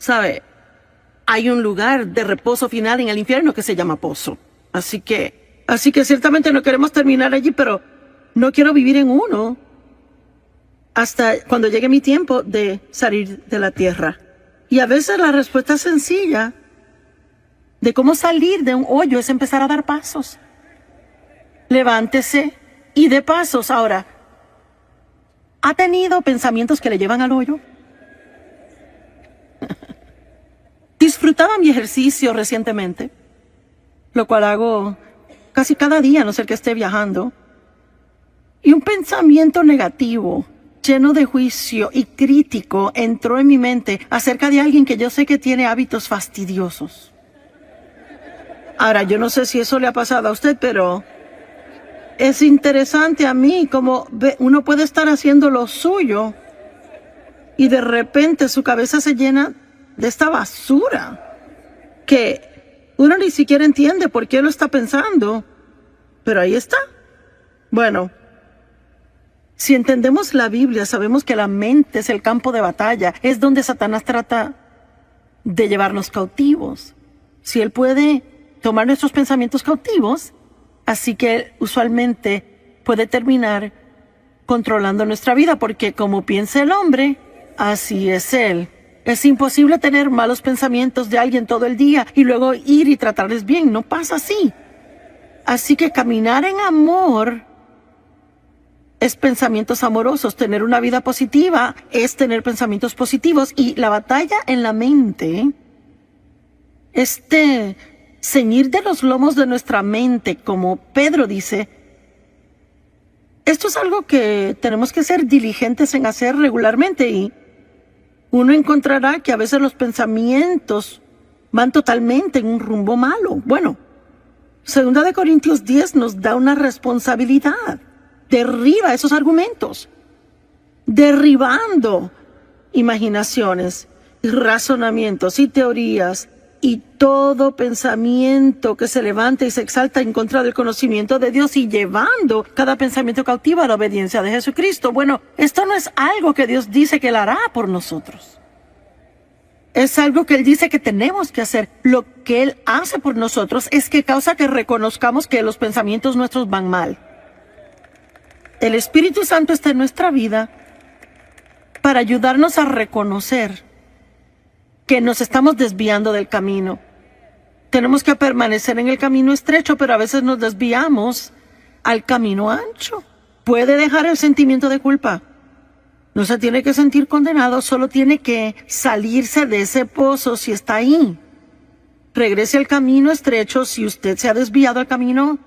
¿Sabe? Hay un lugar de reposo final en el infierno que se llama pozo. Así que ciertamente no queremos terminar allí, pero no quiero vivir en uno hasta cuando llegue mi tiempo de salir de la tierra. Y a veces la respuesta sencilla de cómo salir de un hoyo es empezar a dar pasos. Levántese y dé pasos. Ahora, ¿ha tenido pensamientos que le llevan al hoyo? Disfrutaba mi ejercicio recientemente, lo cual hago casi cada día, a no ser que esté viajando. Y un pensamiento negativo, lleno de juicio y crítico, entró en mi mente acerca de alguien que yo sé que tiene hábitos fastidiosos. Ahora, yo no sé si eso le ha pasado a usted, pero es interesante a mí como uno puede estar haciendo lo suyo y de repente su cabeza se llena de esta basura que uno ni siquiera entiende por qué lo está pensando, pero ahí está. Bueno, si entendemos la Biblia, sabemos que la mente es el campo de batalla, es donde Satanás trata de llevarnos cautivos. Si él puede tomar nuestros pensamientos cautivos, así que usualmente puede terminar controlando nuestra vida, porque como piensa el hombre, así es él. Es imposible tener malos pensamientos de alguien todo el día y luego ir y tratarles bien. No pasa así. Así que caminar en amor es pensamientos amorosos. Tener una vida positiva es tener pensamientos positivos. Y la batalla en la mente, ceñir de los lomos de nuestra mente, como Pedro dice, esto es algo que tenemos que ser diligentes en hacer regularmente, y uno encontrará que a veces los pensamientos van totalmente en un rumbo malo. Bueno, 2 Corintios 10 nos da una responsabilidad. Derriba esos argumentos, derribando imaginaciones, y razonamientos y teorías, y todo pensamiento que se levanta y se exalta en contra del conocimiento de Dios, y llevando cada pensamiento cautivo a la obediencia de Jesucristo. Bueno, esto no es algo que Dios dice que Él hará por nosotros. Es algo que Él dice que tenemos que hacer. Lo que Él hace por nosotros es que causa que reconozcamos que los pensamientos nuestros van mal. El Espíritu Santo está en nuestra vida para ayudarnos a reconocer que nos estamos desviando del camino. Tenemos que permanecer en el camino estrecho, pero a veces nos desviamos al camino ancho. Puede dejar el sentimiento de culpa. No se tiene que sentir condenado, solo tiene que salirse de ese pozo si está ahí. Regrese al camino estrecho si usted se ha desviado al camino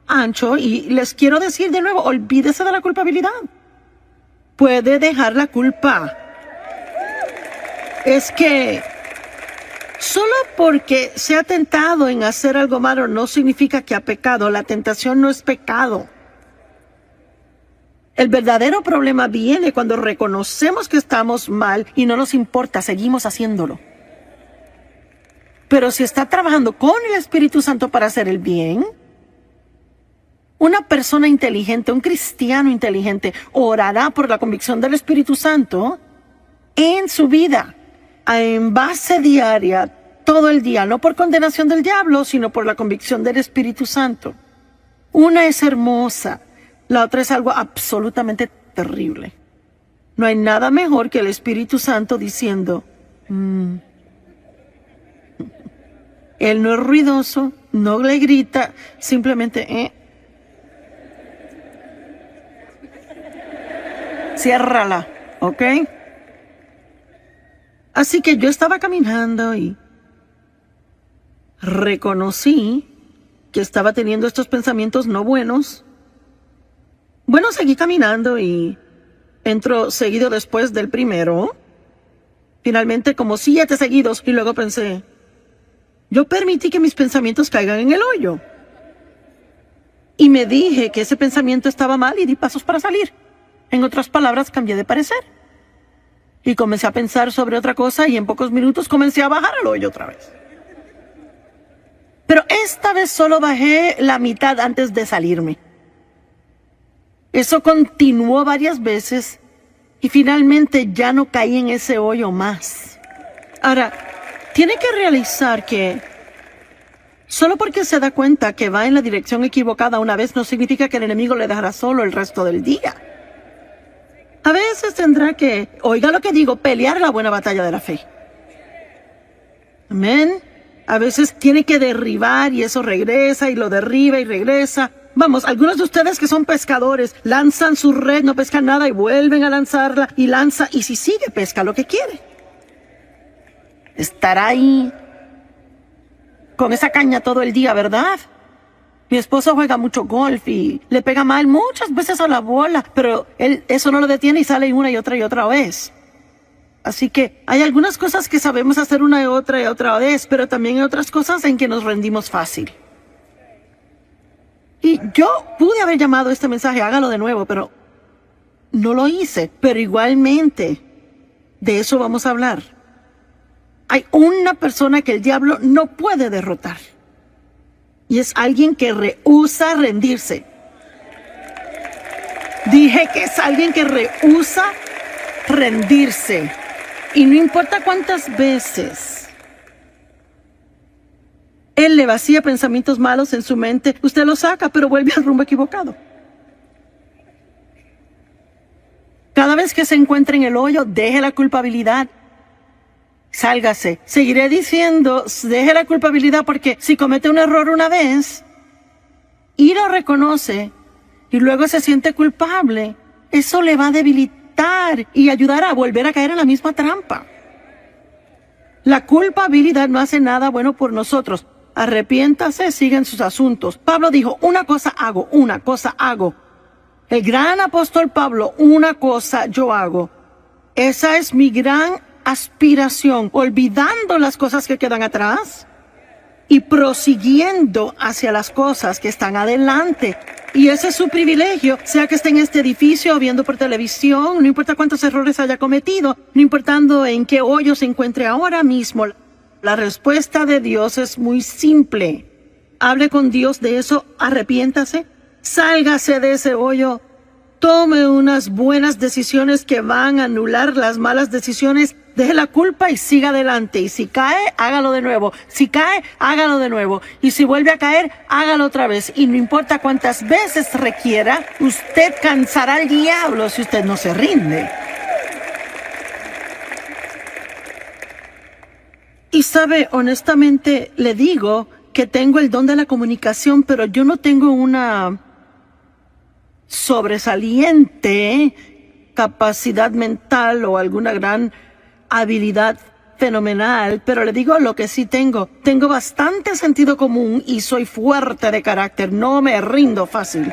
ancho. Y les quiero decir de nuevo, olvídese de la culpabilidad. Puede dejar la culpa. Es que solo porque se ha tentado en hacer algo malo no significa que ha pecado. La tentación no es pecado. El verdadero problema viene cuando reconocemos que estamos mal y no nos importa, seguimos haciéndolo. Pero si está trabajando con el Espíritu Santo para hacer el bien, una persona inteligente, un cristiano inteligente, orará por la convicción del Espíritu Santo en su vida, en base diaria, todo el día, no por condenación del diablo, sino por la convicción del Espíritu Santo. Una es hermosa, la otra es algo absolutamente terrible. No hay nada mejor que el Espíritu Santo diciendo, Él no es ruidoso, no le grita, simplemente, ciérrala, ¿ok? Así que yo estaba caminando y reconocí que estaba teniendo estos pensamientos no buenos. Bueno, seguí caminando y entro seguido después del primero. Finalmente como 7 seguidos, y luego pensé, yo permití que mis pensamientos caigan en el hoyo. Y me dije que ese pensamiento estaba mal y di pasos para salir. En otras palabras, cambié de parecer. Y comencé a pensar sobre otra cosa y en pocos minutos comencé a bajar al hoyo otra vez. Pero esta vez solo bajé la mitad antes de salirme. Eso continuó varias veces y finalmente ya no caí en ese hoyo más. Ahora, tiene que realizar que solo porque se da cuenta que va en la dirección equivocada una vez no significa que el enemigo le dejará solo el resto del día. A veces tendrá que, oiga lo que digo, pelear la buena batalla de la fe. Amén. A veces tiene que derribar y eso regresa y lo derriba y regresa. Vamos, algunos de ustedes que son pescadores lanzan su red, no pescan nada y vuelven a lanzarla y lanza y si sigue pesca lo que quiere. Estará ahí con esa caña todo el día, ¿verdad? Mi esposo juega mucho golf y le pega mal muchas veces a la bola, pero él eso no lo detiene y sale una y otra vez. Así que hay algunas cosas que sabemos hacer una y otra vez, pero también hay otras cosas en que nos rendimos fácil. Y yo pude haber llamado este mensaje, hágalo de nuevo, pero no lo hice. Pero igualmente, de eso vamos a hablar. Hay una persona que el diablo no puede derrotar. Y es alguien que rehúsa rendirse. Dije que es alguien que rehúsa rendirse. Y no importa cuántas veces él le vacía pensamientos malos en su mente, usted lo saca, pero vuelve al rumbo equivocado. Cada vez que se encuentre en el hoyo, deje la culpabilidad. Sálgase. Seguiré diciendo, deje la culpabilidad porque si comete un error una vez y lo reconoce y luego se siente culpable, eso le va a debilitar y ayudar a volver a caer en la misma trampa. La culpabilidad no hace nada bueno por nosotros. Arrepiéntase, sigan sus asuntos. Pablo dijo, una cosa hago. El gran apóstol Pablo, una cosa yo hago. Esa es mi gran aspiración, olvidando las cosas que quedan atrás y prosiguiendo hacia las cosas que están adelante. Y ese es su privilegio, sea que esté en este edificio o viendo por televisión, no importa cuántos errores haya cometido, no importando en qué hoyo se encuentre ahora mismo. La respuesta de Dios es muy simple. Hable con Dios de eso, arrepiéntase, sálgase de ese hoyo, tome unas buenas decisiones que van a anular las malas decisiones, deje la culpa y siga adelante. Y si cae, hágalo de nuevo. Si cae, hágalo de nuevo. Y si vuelve a caer, hágalo otra vez. Y no importa cuántas veces requiera, usted cansará al diablo si usted no se rinde. Y sabe, honestamente le digo que tengo el don de la comunicación, pero yo no tengo una sobresaliente capacidad mental o alguna gran habilidad fenomenal, pero le digo lo que sí tengo. Tengo bastante sentido común y soy fuerte de carácter, no me rindo fácil.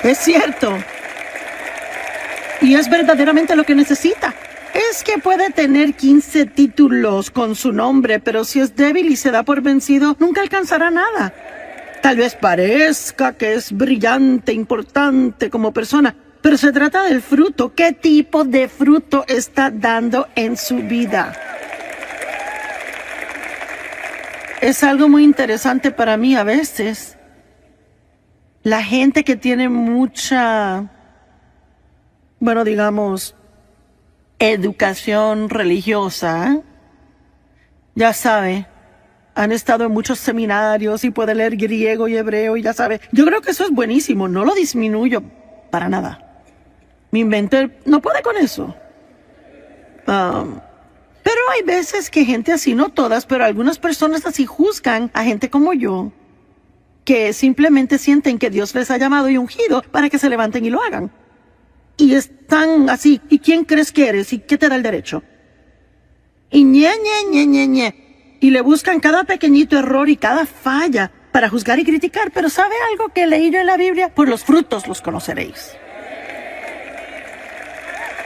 Es cierto. Y es verdaderamente lo que necesita. Es que puede tener 15 títulos con su nombre, pero si es débil y se da por vencido, nunca alcanzará nada. Tal vez parezca que es brillante, importante como persona, pero se trata del fruto. ¿Qué tipo de fruto está dando en su vida? Es algo muy interesante para mí a veces. La gente que tiene mucha, bueno, digamos, educación religiosa, ya sabe, han estado en muchos seminarios y puede leer griego y hebreo y ya sabe. Yo creo que eso es buenísimo, no lo disminuyo para nada. Mi mente no puede con eso. Pero hay veces que gente así, no todas, pero algunas personas así juzgan a gente como yo, que simplemente sienten que Dios les ha llamado y ungido para que se levanten y lo hagan. Y están así, ¿y quién crees que eres? ¿Y qué te da el derecho? Y y le buscan cada pequeñito error y cada falla para juzgar y criticar. Pero ¿sabe algo que leí yo en la Biblia? Por los frutos los conoceréis.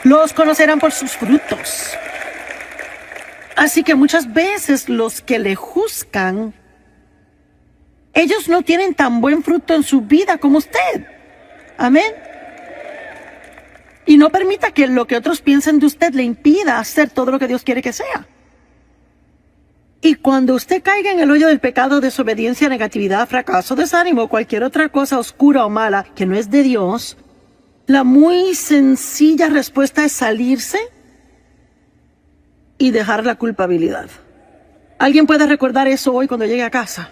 Los conocerán por sus frutos. Así que muchas veces los que le juzgan, ellos no tienen tan buen fruto en su vida como usted. Amén. Y no permita que lo que otros piensen de usted le impida hacer todo lo que Dios quiere que sea. Y cuando usted caiga en el hoyo del pecado, desobediencia, negatividad, fracaso, desánimo, cualquier otra cosa oscura o mala que no es de Dios, la muy sencilla respuesta es salirse y dejar la culpabilidad. ¿Alguien puede recordar eso hoy cuando llegue a casa?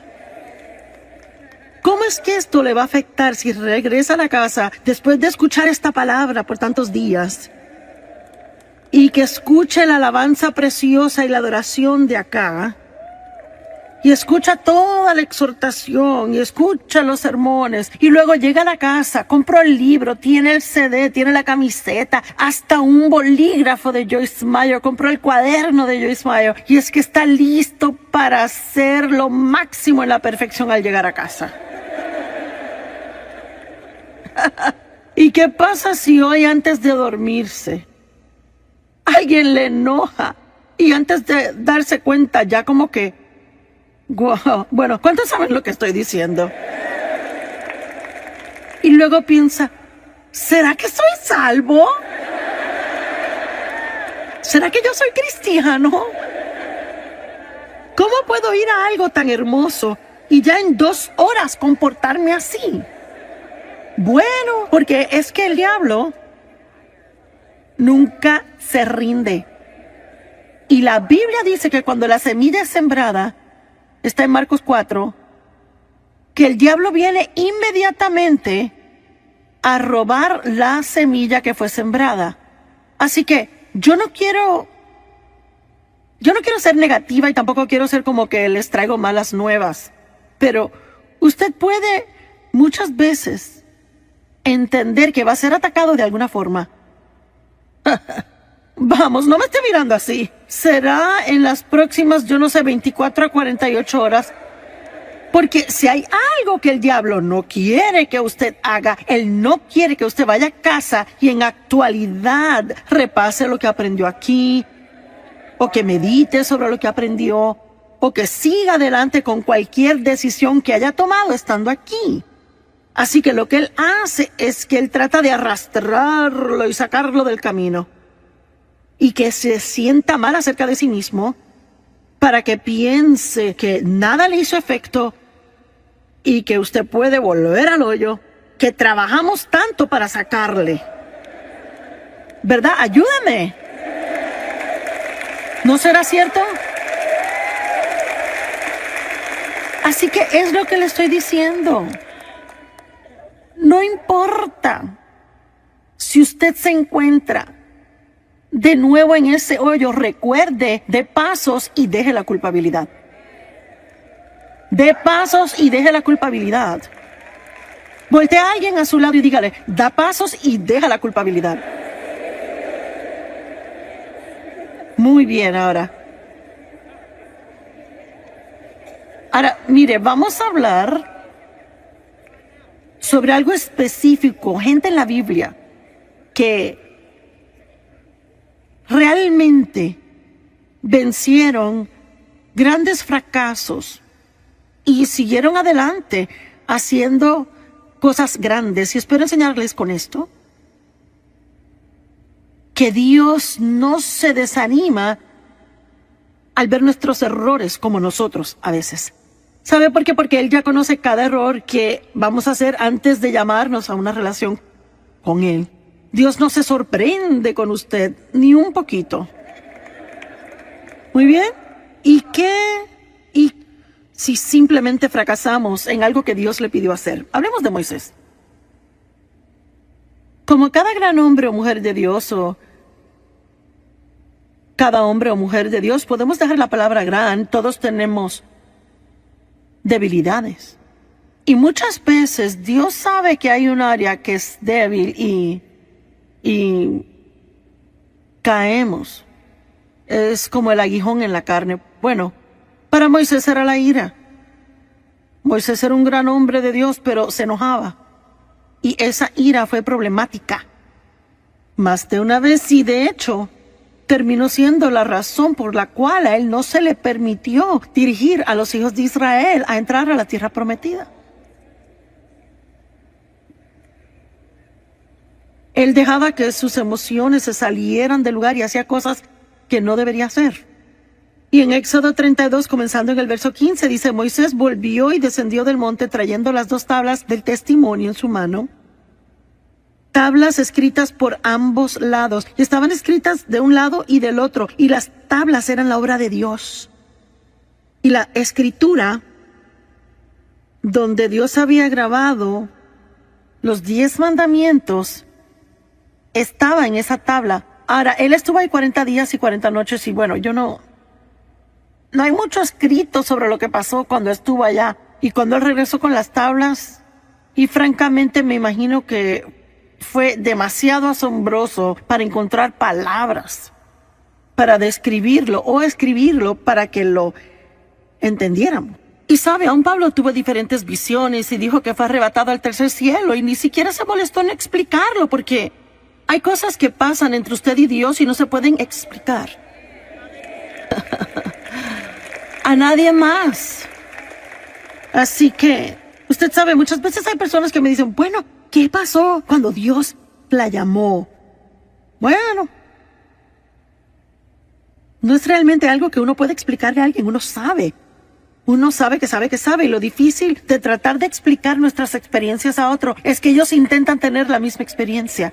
¿Cómo es que esto le va a afectar si regresa a la casa después de escuchar esta palabra por tantos días y que escuche la alabanza preciosa y la adoración de acá y escucha toda la exhortación y escucha los sermones y luego llega a la casa, compró el libro, tiene el CD, tiene la camiseta, hasta un bolígrafo de Joyce Meyer, compró el cuaderno de Joyce Meyer y es que está listo para hacer lo máximo en la perfección al llegar a casa? ¿Y qué pasa si hoy antes de dormirse alguien le enoja y antes de darse cuenta ya como que wow, bueno, ¿cuántos saben lo que estoy diciendo? Y luego piensa, ¿será que soy salvo? ¿Será que yo soy cristiano? ¿Cómo puedo ir a algo tan hermoso y ya en 2 horas comportarme así? Bueno, porque es que el diablo nunca se rinde. Y la Biblia dice que cuando la semilla es sembrada, está en Marcos 4, que el diablo viene inmediatamente a robar la semilla que fue sembrada. Así que yo no quiero ser negativa y tampoco quiero ser como que les traigo malas nuevas, pero usted puede muchas veces entender que va a ser atacado de alguna forma. Vamos, no me esté mirando así. Será en las próximas, 24 a 48 horas. Porque si hay algo que el diablo no quiere que usted haga, él no quiere que usted vaya a casa y en actualidad repase lo que aprendió aquí, o que medite sobre lo que aprendió, o que siga adelante con cualquier decisión que haya tomado estando aquí. Así que lo que él hace es que él trata de arrastrarlo y sacarlo del camino. Y que se sienta mal acerca de sí mismo para que piense que nada le hizo efecto y que usted puede volver al hoyo que trabajamos tanto para sacarle. ¿Verdad? Ayúdame. ¿No será cierto? Así que es lo que le estoy diciendo. No importa si usted se encuentra de nuevo en ese hoyo, recuerde, dé pasos y deje la culpabilidad. Dé pasos y deje la culpabilidad. Voltee a alguien a su lado y dígale, da pasos y deja la culpabilidad. Muy bien, ahora, mire, vamos a hablar sobre algo específico, gente en la Biblia que realmente vencieron grandes fracasos y siguieron adelante haciendo cosas grandes. Y espero enseñarles con esto que Dios no se desanima al ver nuestros errores como nosotros a veces. ¿Sabe por qué? Porque Él ya conoce cada error que vamos a hacer antes de llamarnos a una relación con Él. Dios no se sorprende con usted ni un poquito. Muy bien. ¿Y si simplemente fracasamos en algo que Dios le pidió hacer? Hablemos de Moisés. Como cada gran hombre o mujer de Dios, o cada hombre o mujer de Dios, podemos dejar la palabra gran, todos tenemos debilidades. Y muchas veces Dios sabe que hay un área que es débil y caemos. Es como el aguijón en la carne. Bueno, para Moisés era la ira. Moisés era un gran hombre de Dios, pero se enojaba. Y esa ira fue problemática. Más de una vez, y de hecho, terminó siendo la razón por la cual a él no se le permitió dirigir a los hijos de Israel a entrar a la tierra prometida. Él dejaba que sus emociones se salieran del lugar y hacía cosas que no debería hacer. Y en Éxodo 32, comenzando en el verso 15, dice, Moisés volvió y descendió del monte trayendo las 2 tablas del testimonio en su mano. tablas escritas por ambos lados. Y estaban escritas de un lado y del otro. Y las tablas eran la obra de Dios. Y la escritura, donde Dios había grabado los 10 mandamientos, estaba en esa tabla. Ahora, él estuvo ahí 40 días y 40 noches y bueno, no hay mucho escrito sobre lo que pasó cuando estuvo allá. Y cuando él regresó con las tablas, y francamente me imagino que fue demasiado asombroso para encontrar palabras para describirlo o escribirlo para que lo entendiéramos. Y sabe, aún Pablo tuvo diferentes visiones y dijo que fue arrebatado al tercer cielo y ni siquiera se molestó en explicarlo porque hay cosas que pasan entre usted y Dios y no se pueden explicar a nadie más. Así que, usted sabe, muchas veces hay personas que me dicen, bueno, ¿qué pasó cuando Dios la llamó? Bueno, no es realmente algo que uno puede explicarle a alguien, uno sabe. Uno sabe que sabe que sabe. Y lo difícil de tratar de explicar nuestras experiencias a otro es que ellos intentan tener la misma experiencia.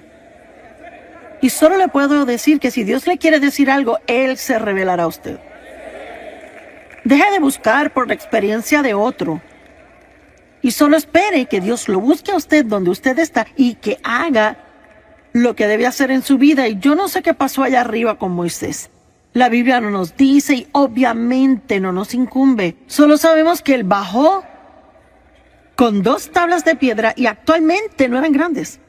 Y solo le puedo decir que si Dios le quiere decir algo, Él se revelará a usted. Deje de buscar por la experiencia de otro. Y solo espere que Dios lo busque a usted donde usted está y que haga lo que debe hacer en su vida. Y yo no sé qué pasó allá arriba con Moisés. La Biblia no nos dice y obviamente no nos incumbe. Solo sabemos que él bajó con 2 tablas de piedra y actualmente no eran grandes.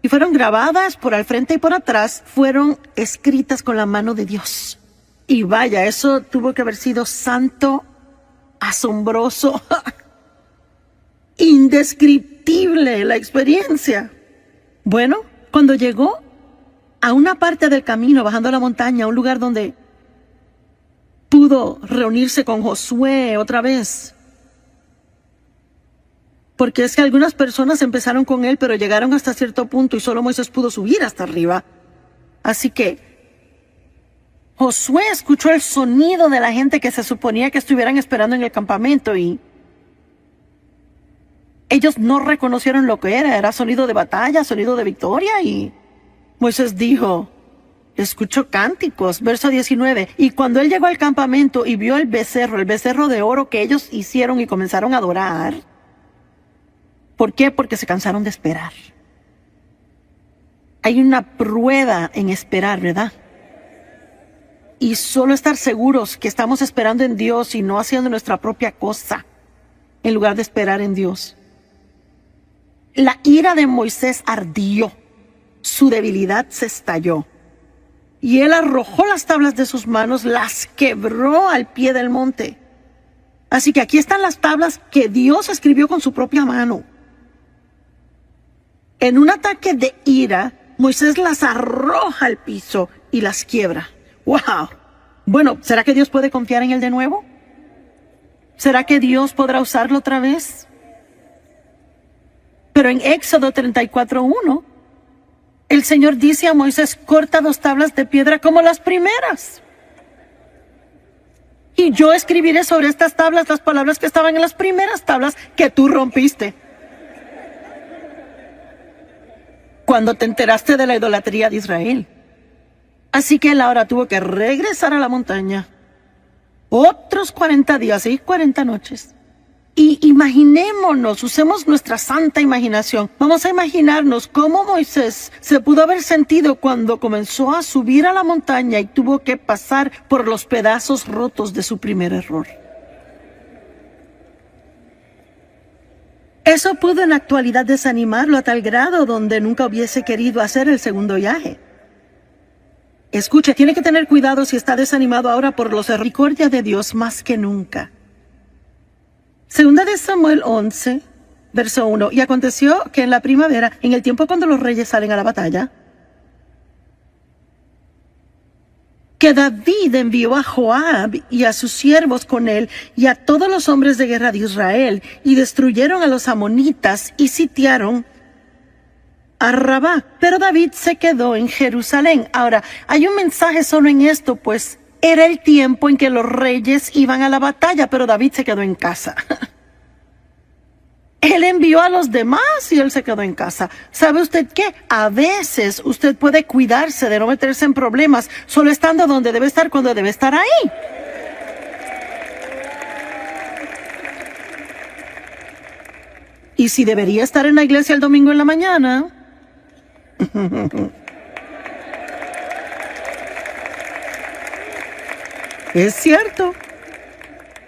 Y fueron grabadas por al frente y por atrás. Fueron escritas con la mano de Dios. Y vaya, eso tuvo que haber sido santo, asombroso, indescriptible la experiencia. Bueno, cuando llegó a una parte del camino, bajando la montaña, a un lugar donde pudo reunirse con Josué otra vez. Porque es que algunas personas empezaron con él, pero llegaron hasta cierto punto y solo Moisés pudo subir hasta arriba. Así que Josué escuchó el sonido de la gente que se suponía que estuvieran esperando en el campamento y ellos no reconocieron lo que era sonido de batalla, sonido de victoria y Moisés dijo, escucho cánticos, verso 19, y cuando él llegó al campamento y vio el becerro de oro que ellos hicieron y comenzaron a adorar. ¿Por qué? Porque se cansaron de esperar. Hay una prueba en esperar, ¿verdad? Y solo estar seguros que estamos esperando en Dios y no haciendo nuestra propia cosa, en lugar de esperar en Dios. La ira de Moisés ardió, su debilidad se estalló. Y él arrojó las tablas de sus manos, las quebró al pie del monte. Así que aquí están las tablas que Dios escribió con su propia mano. En un ataque de ira, Moisés las arroja al piso y las quiebra. ¡Wow! Bueno, ¿será que Dios puede confiar en él de nuevo? ¿Será que Dios podrá usarlo otra vez? Pero en Éxodo 34:1, el Señor dice a Moisés, corta 2 tablas de piedra como las primeras. Y yo escribiré sobre estas tablas las palabras que estaban en las primeras tablas que tú rompiste. Cuando te enteraste de la idolatría de Israel. Así que él ahora tuvo que regresar a la montaña. Otros 40 días y 40 noches. Y imaginémonos, usemos nuestra santa imaginación. Vamos a imaginarnos cómo Moisés se pudo haber sentido cuando comenzó a subir a la montaña y tuvo que pasar por los pedazos rotos de su primer error. Eso pudo en la actualidad desanimarlo a tal grado donde nunca hubiese querido hacer el segundo viaje. Escuche, tiene que tener cuidado si está desanimado ahora por los misericordias de Dios más que nunca. Segunda de Samuel 11, verso 1. Y aconteció que en la primavera, en el tiempo cuando los reyes salen a la batalla, que David envió a Joab y a sus siervos con él y a todos los hombres de guerra de Israel y destruyeron a los amonitas y sitiaron a Rabá. Pero David se quedó en Jerusalén. Ahora, hay un mensaje solo en esto, pues era el tiempo en que los reyes iban a la batalla, pero David se quedó en casa. Él envió a los demás y él se quedó en casa. ¿Sabe usted qué? A veces usted puede cuidarse de no meterse en problemas solo estando donde debe estar cuando debe estar ahí. Y si debería estar en la iglesia el domingo en la mañana, es cierto.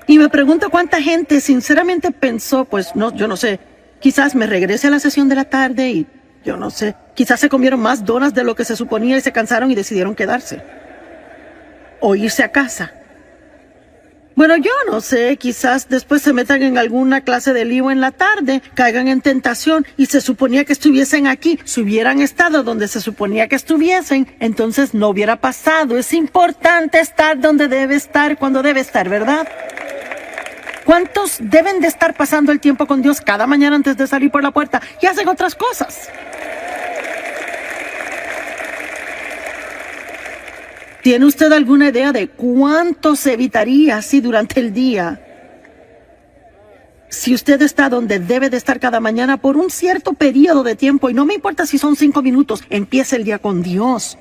Y me pregunto cuánta gente sinceramente pensó, pues no, yo no sé, quizás me regrese a la sesión de la tarde y yo no sé, quizás se comieron más donas de lo que se suponía y se cansaron y decidieron quedarse. O irse a casa. Bueno, yo no sé, quizás después se metan en alguna clase de lío en la tarde, caigan en tentación y se suponía que estuviesen aquí. Si hubieran estado donde se suponía que estuviesen, entonces no hubiera pasado. Es importante estar donde debe estar cuando debe estar, ¿verdad? ¿Cuántos deben de estar pasando el tiempo con Dios cada mañana antes de salir por la puerta y hacen otras cosas? ¿Tiene usted alguna idea de cuánto se evitaría así durante el día? Si usted está donde debe de estar cada mañana por un cierto periodo de tiempo, y no me importa si son 5 minutos, empiece el día con Dios.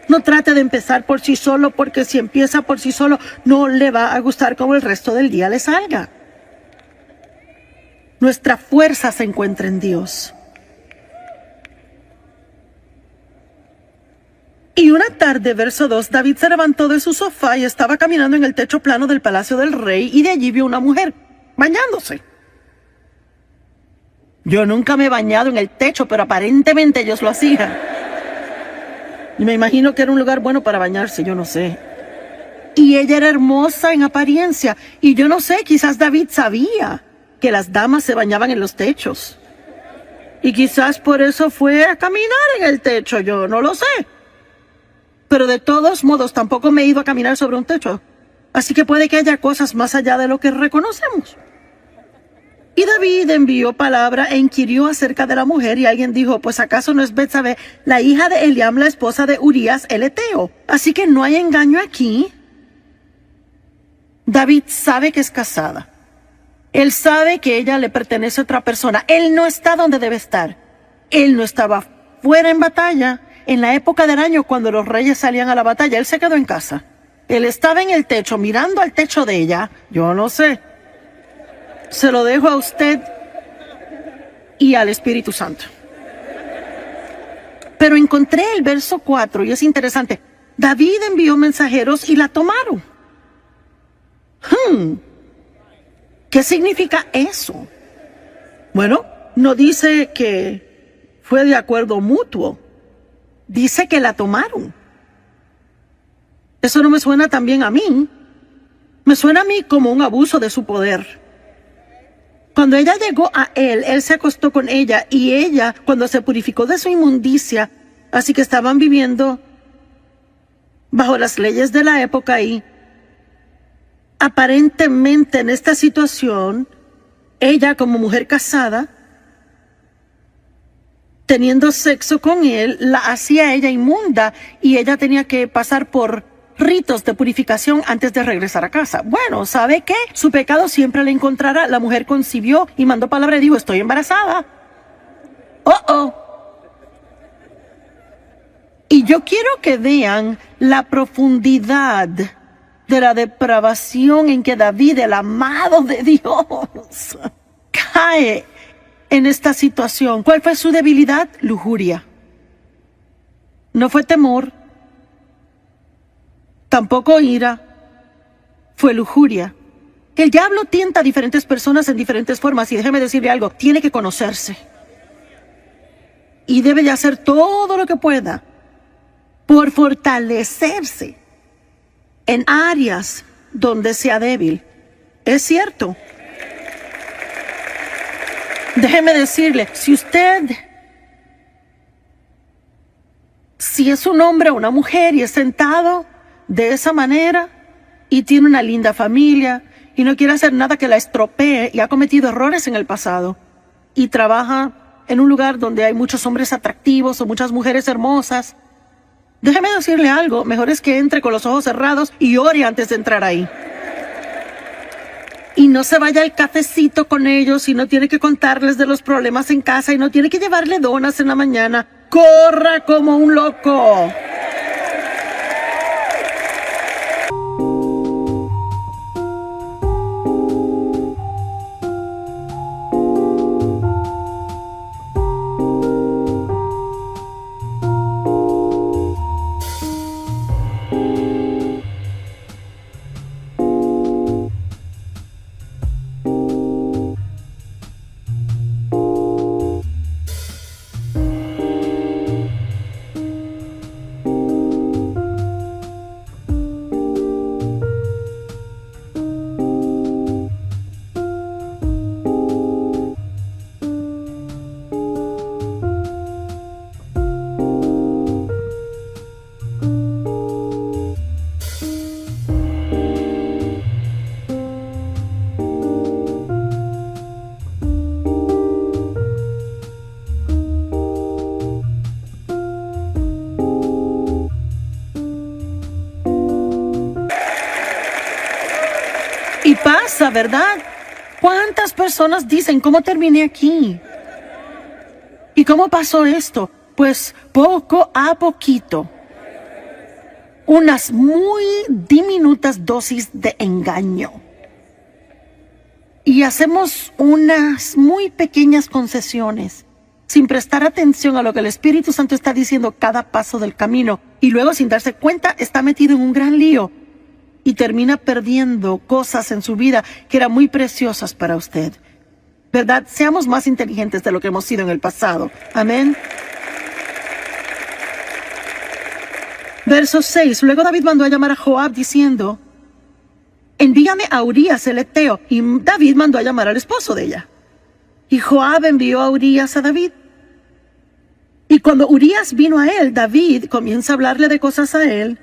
No trate de empezar por sí solo, porque si empieza por sí solo, no le va a gustar cómo el resto del día le salga. Nuestra fuerza se encuentra en Dios. Y una tarde, verso 2, David se levantó de su sofá y estaba caminando en el techo plano del palacio del rey, y de allí vio una mujer bañándose. Yo nunca me he bañado en el techo, pero aparentemente ellos lo hacían. Y me imagino que era un lugar bueno para bañarse, yo no sé. Y ella era hermosa en apariencia, y yo no sé, quizás David sabía que las damas se bañaban en los techos. Y quizás por eso fue a caminar en el techo, yo no lo sé. Pero de todos modos, tampoco me he ido a caminar sobre un techo. Así que puede que haya cosas más allá de lo que reconocemos. Y David envió palabra e inquirió acerca de la mujer, y alguien dijo, pues ¿acaso no es Betsabé, la hija de Eliam, la esposa de Urías el Eteo? Así que no hay engaño aquí. David sabe que es casada. Él sabe que ella le pertenece a otra persona. Él no está donde debe estar. Él no estaba fuera en batalla. En la época del año, cuando los reyes salían a la batalla, él se quedó en casa. Él estaba en el techo, mirando al techo de ella. Yo no sé. Se lo dejo a usted y al Espíritu Santo. Pero encontré el verso 4 y es interesante. David envió mensajeros y la tomaron. ¿Qué significa eso? Bueno, no dice que fue de acuerdo mutuo. Dice que la tomaron. Eso no me suena tan bien a mí. Me suena a mí como un abuso de su poder. Cuando ella llegó a él se acostó con ella, y ella, cuando se purificó de su inmundicia, así que estaban viviendo bajo las leyes de la época, y aparentemente en esta situación, ella como mujer casada, teniendo sexo con él, la hacía ella inmunda, y ella tenía que pasar por ritos de purificación antes de regresar a casa. Bueno, ¿sabe qué? Su pecado siempre le encontrará. La mujer concibió y mandó palabra y dijo, estoy embarazada. Y yo quiero que vean la profundidad de la depravación en que David, el amado de Dios, cae en esta situación. ¿Cuál fue su debilidad? Lujuria. No fue temor, tampoco ira, fue lujuria. El diablo tienta a diferentes personas en diferentes formas, y déjeme decirle algo, tiene que conocerse. Y debe de hacer todo lo que pueda por fortalecerse en áreas donde sea débil. Es cierto. Déjeme decirle, si es un hombre o una mujer y es sentado de esa manera y tiene una linda familia y no quiere hacer nada que la estropee y ha cometido errores en el pasado y trabaja en un lugar donde hay muchos hombres atractivos o muchas mujeres hermosas, déjeme decirle algo, mejor es que entre con los ojos cerrados y ore antes de entrar ahí. Y no se vaya al cafecito con ellos y no tiene que contarles de los problemas en casa y no tiene que llevarle donas en la mañana. Corra como un loco. Y pasa, ¿verdad? ¿Cuántas personas dicen cómo terminé aquí? ¿Y cómo pasó esto? Pues poco a poquito. Unas muy diminutas dosis de engaño. Y hacemos unas muy pequeñas concesiones, sin prestar atención a lo que el Espíritu Santo está diciendo cada paso del camino. Y luego, sin darse cuenta, está metido en un gran lío. Y termina perdiendo cosas en su vida que eran muy preciosas para usted. ¿Verdad? Seamos más inteligentes de lo que hemos sido en el pasado. Amén. Verso 6. Luego David mandó a llamar a Joab diciendo: envíame a Urías el Eteo. Y David mandó a llamar al esposo de ella. Y Joab envió a Urías a David. Y cuando Urías vino a él, David comienza a hablarle de cosas a él,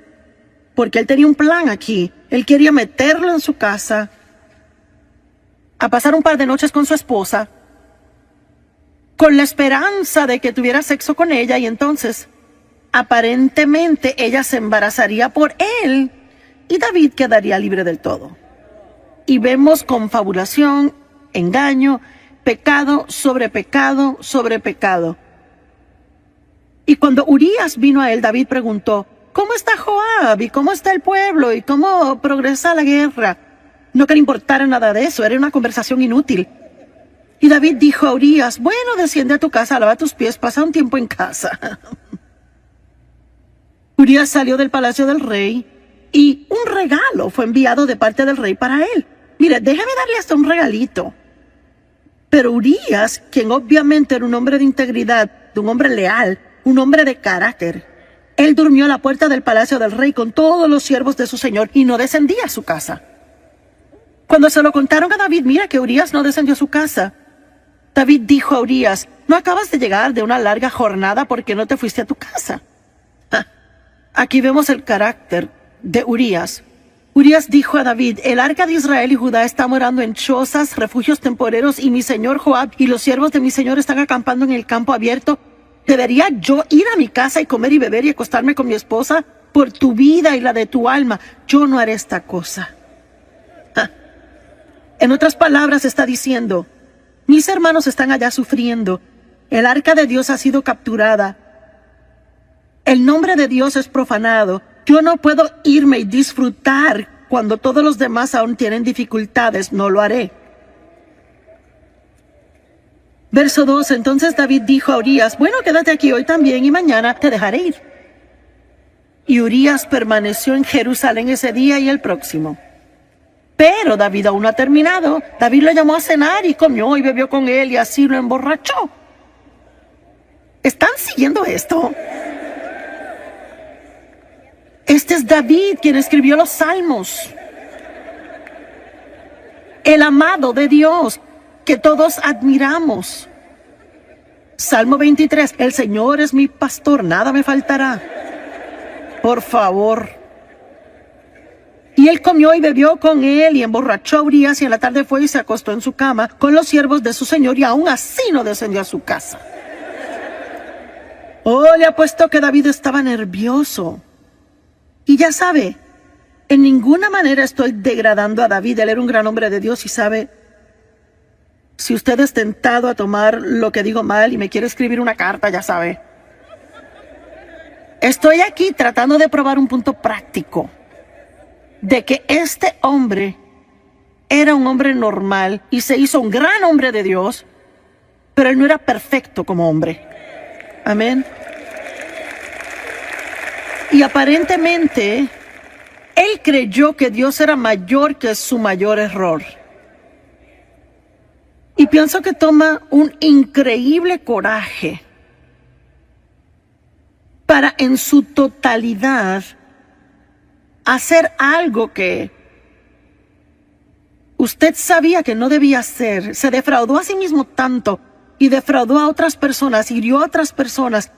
porque él tenía un plan aquí. Él quería meterlo en su casa, a pasar un par de noches con su esposa, con la esperanza de que tuviera sexo con ella, y entonces, aparentemente, ella se embarazaría por él, y David quedaría libre del todo. Y vemos confabulación, engaño, pecado sobre pecado sobre pecado. Y cuando Urías vino a él, David preguntó: ¿cómo está Joab? ¿Y cómo está el pueblo? ¿Y cómo progresa la guerra? No que le importara nada de eso, era una conversación inútil. Y David dijo a Urías: bueno, desciende a tu casa, lava tus pies, pasa un tiempo en casa. Urías salió del palacio del rey y un regalo fue enviado de parte del rey para él. Mire, déjame darle hasta un regalito. Pero Urías, quien obviamente era un hombre de integridad, de un hombre leal, un hombre de carácter, él durmió a la puerta del palacio del rey con todos los siervos de su señor y no descendía a su casa. Cuando se lo contaron a David, mira que Urías no descendió a su casa. David dijo a Urías: no acabas de llegar de una larga jornada porque no te fuiste a tu casa. Aquí vemos el carácter de Urías. Urías dijo a David: el arca de Israel y Judá está morando en chozas, refugios temporeros, y mi señor Joab y los siervos de mi señor están acampando en el campo abierto. ¿Debería yo ir a mi casa y comer y beber y acostarme con mi esposa? Por tu vida y la de tu alma, yo no haré esta cosa. En otras palabras, está diciendo: mis hermanos están allá sufriendo. El arca de Dios ha sido capturada. El nombre de Dios es profanado. Yo no puedo irme y disfrutar cuando todos los demás aún tienen dificultades. No lo haré. Verso 2. Entonces David dijo a Urías: bueno, quédate aquí hoy también y mañana te dejaré ir. Y Urías permaneció en Jerusalén ese día y el próximo. Pero David aún no ha terminado. David lo llamó a cenar y comió y bebió con él y así lo emborrachó. ¿Están siguiendo esto? Este es David quien escribió los Salmos. El amado de Dios que todos admiramos. Salmo 23. El Señor es mi pastor, nada me faltará. Por favor. Y él comió y bebió con él y emborrachó a Urías, y en la tarde fue y se acostó en su cama con los siervos de su señor, y aún así no descendió a su casa. Oh, le apuesto que David estaba nervioso. Y ya sabe, En ninguna manera estoy degradando a David. Él era un gran hombre de Dios y sabe, si usted es tentado a tomar lo que digo mal y me quiere escribir una carta, ya sabe. Estoy aquí tratando de probar un punto práctico de que este hombre era un hombre normal y se hizo un gran hombre de Dios, pero él no era perfecto como hombre. Amén. Y aparentemente, él creyó que Dios era mayor que su mayor error. Y pienso que toma un increíble coraje para en su totalidad hacer algo que usted sabía que no debía hacer. Se defraudó a sí mismo tanto y defraudó a otras personas, hirió a otras personas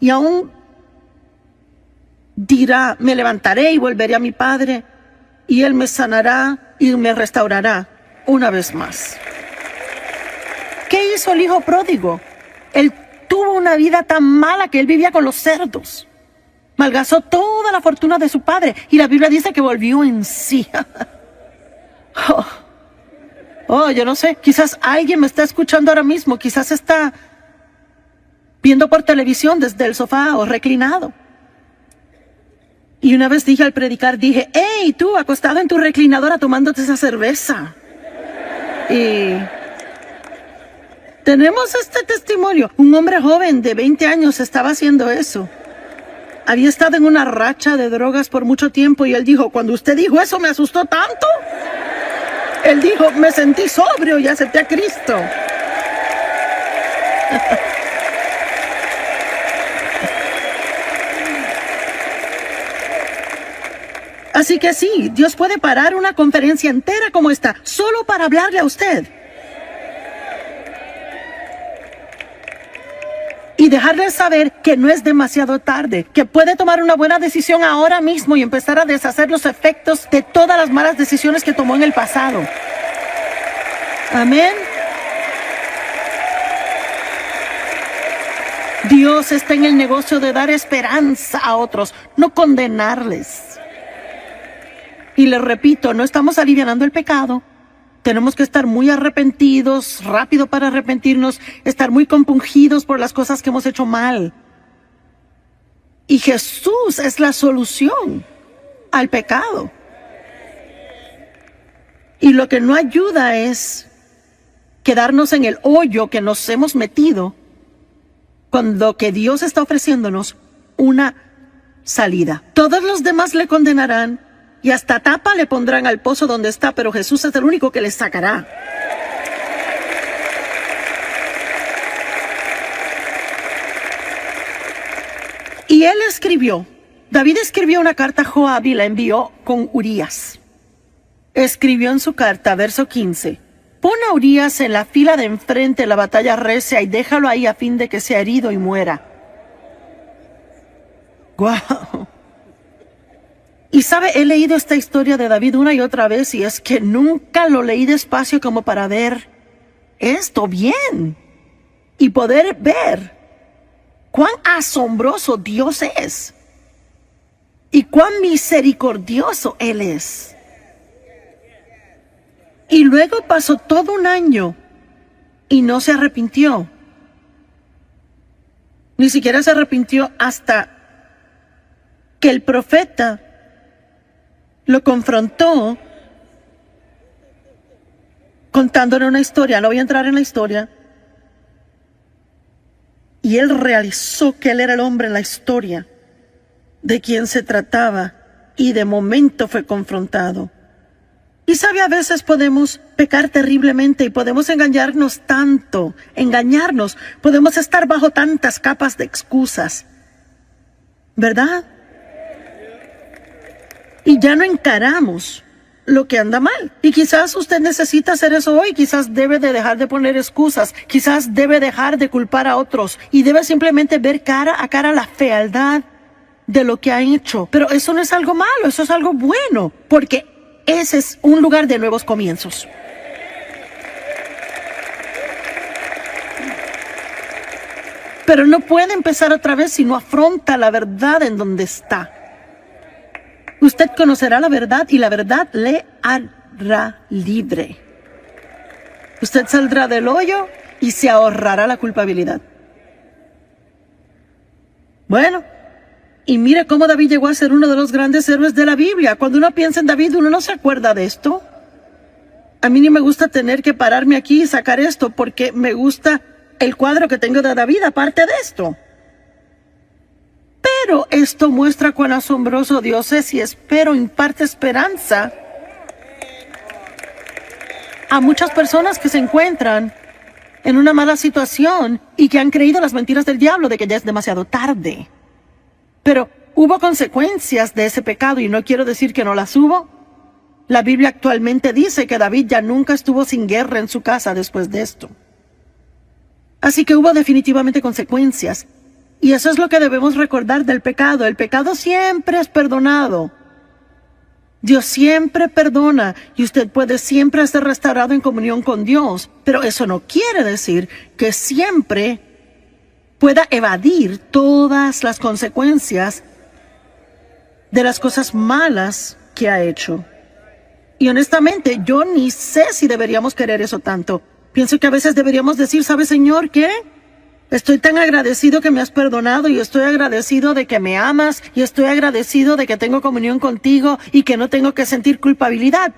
y aún dirá, me levantaré y volveré a mi padre y él me sanará y me restaurará una vez más. ¿Qué hizo el hijo pródigo? Él tuvo una vida tan mala que él vivía con los cerdos. Malgastó toda la fortuna de su padre y la Biblia dice que volvió en sí. Yo no sé, quizás alguien me está escuchando ahora mismo, quizás está viendo por televisión desde el sofá o reclinado. Y una vez dije al predicar, dije, hey, tú acostado en tu reclinadora tomándote esa cerveza. Y tenemos este testimonio. Un hombre joven de 20 años estaba haciendo eso. Había estado en una racha de drogas por mucho tiempo y él dijo, cuando usted dijo eso me asustó tanto. Él dijo, me sentí sobrio y acepté a Cristo. Así que sí, Dios puede parar una conferencia entera como esta, solo para hablarle a usted. Y dejarle saber que no es demasiado tarde, que puede tomar una buena decisión ahora mismo y empezar a deshacer los efectos de todas las malas decisiones que tomó en el pasado. Amén. Dios está en el negocio de dar esperanza a otros, no condenarles. Y les repito, no estamos alivianando el pecado. Tenemos que estar muy arrepentidos, rápido para arrepentirnos, estar muy compungidos por las cosas que hemos hecho mal. Y Jesús es la solución al pecado. Y lo que no ayuda es quedarnos en el hoyo que nos hemos metido, cuando que Dios está ofreciéndonos una salida. Todos los demás le condenarán y hasta tapa le pondrán al pozo donde está, pero Jesús es el único que les sacará. Y él escribió, David escribió una carta a Joab y la envió con Urías. Escribió en su carta, verso 15, pon a Urías en la fila de enfrente, la batalla recia, y déjalo ahí a fin de que sea herido y muera. ¡Guau! Y sabe, he leído esta historia de David una y otra vez y es que nunca lo leí despacio como para ver esto bien y poder ver cuán asombroso Dios es y cuán misericordioso Él es. Y luego pasó todo un año y no se arrepintió. Ni siquiera se arrepintió hasta que el profeta lo confrontó contándole una historia. No voy a entrar en la historia. Y él realizó que él era el hombre en la historia de quien se trataba y de momento fue confrontado. Y sabe, a veces podemos pecar terriblemente y podemos engañarnos tanto, podemos estar bajo tantas capas de excusas, ¿verdad? Y ya no encaramos lo que anda mal. Y quizás usted necesita hacer eso hoy, quizás debe de dejar de poner excusas, quizás debe dejar de culpar a otros y debe simplemente ver cara a cara la fealdad de lo que ha hecho. Pero eso no es algo malo, eso es algo bueno, porque ese es un lugar de nuevos comienzos. Pero no puede empezar otra vez si no afronta la verdad en donde está. Usted conocerá la verdad y la verdad le hará libre. Usted saldrá del hoyo y se ahorrará la culpabilidad. Bueno, y mire cómo David llegó a ser uno de los grandes héroes de la Biblia. Cuando uno piensa en David, uno no se acuerda de esto. A mí ni me gusta tener que pararme aquí y sacar esto porque me gusta el cuadro que tengo de David aparte de esto. Pero esto muestra cuán asombroso Dios es y espero imparte esperanza a muchas personas que se encuentran en una mala situación y que han creído las mentiras del diablo de que ya es demasiado tarde. Pero hubo consecuencias de ese pecado y no quiero decir que no las hubo. La Biblia actualmente dice que David ya nunca estuvo sin guerra en su casa después de esto. Así que hubo definitivamente consecuencias. Y eso es lo que debemos recordar del pecado. El pecado siempre es perdonado. Dios siempre perdona y usted puede siempre ser restaurado en comunión con Dios. Pero eso no quiere decir que siempre pueda evadir todas las consecuencias de las cosas malas que ha hecho. Y honestamente, yo ni sé si deberíamos querer eso tanto. Pienso que a veces deberíamos decir, ¿sabe, Señor, qué? Estoy tan agradecido que me has perdonado y estoy agradecido de que me amas y estoy agradecido de que tengo comunión contigo y que no tengo que sentir culpabilidad.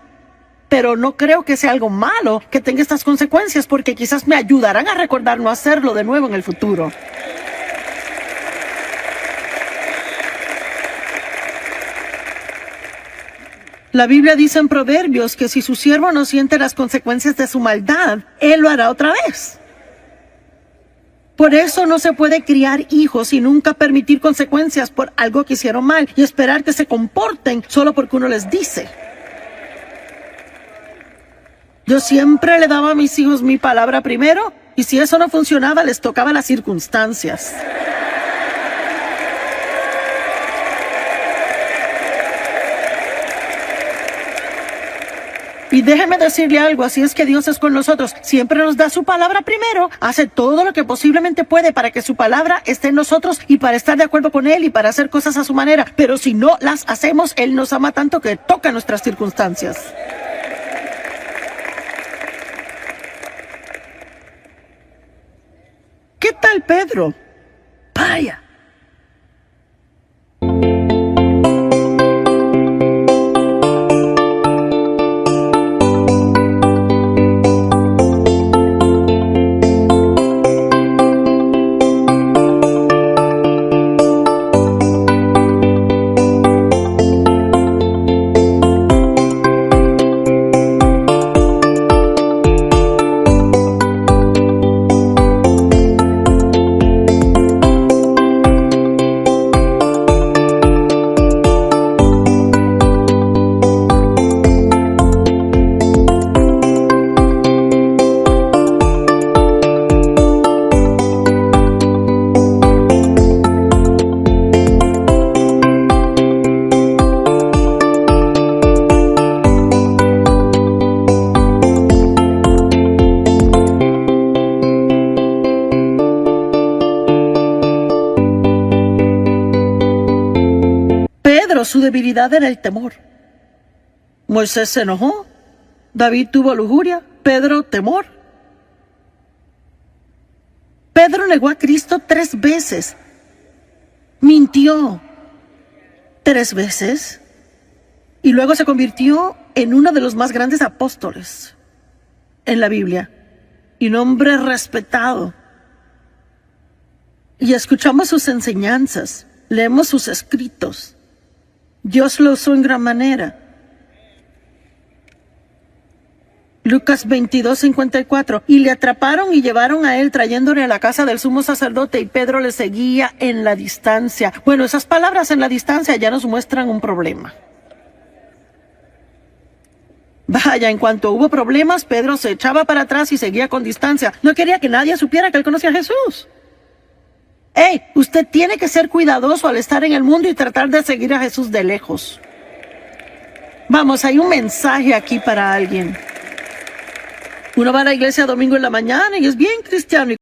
Pero no creo que sea algo malo que tenga estas consecuencias porque quizás me ayudarán a recordar no hacerlo de nuevo en el futuro. La Biblia dice en Proverbios que si su siervo no siente las consecuencias de su maldad, él lo hará otra vez. Por eso no se puede criar hijos y nunca permitir consecuencias por algo que hicieron mal y esperar que se comporten solo porque uno les dice. Yo siempre le daba a mis hijos mi palabra primero y si eso no funcionaba les tocaba las circunstancias. Y déjeme decirle algo, así es que Dios es con nosotros. Siempre nos da su palabra primero, hace todo lo que posiblemente puede para que su palabra esté en nosotros y para estar de acuerdo con Él y para hacer cosas a su manera. Pero si no las hacemos, Él nos ama tanto que toca nuestras circunstancias. ¿Qué tal Pedro? Vaya. Su debilidad era el temor. Moisés se enojó, David tuvo lujuria, Pedro temor. Pedro negó a Cristo 3 veces, mintió 3 veces y luego se convirtió en uno de los más grandes apóstoles en la Biblia y un hombre respetado. Y escuchamos sus enseñanzas, leemos sus escritos. Dios lo usó en gran manera. Lucas 22:54. Y le atraparon y llevaron a él trayéndole a la casa del sumo sacerdote y Pedro le seguía en la distancia. Bueno, esas palabras en la distancia ya nos muestran un problema. Vaya, en cuanto hubo problemas, Pedro se echaba para atrás y seguía con distancia. No quería que nadie supiera que él conocía a Jesús. Hey, usted tiene que ser cuidadoso al estar en el mundo y tratar de seguir a Jesús de lejos. Vamos, hay un mensaje aquí para alguien. Uno va a la iglesia domingo en la mañana y es bien cristiano.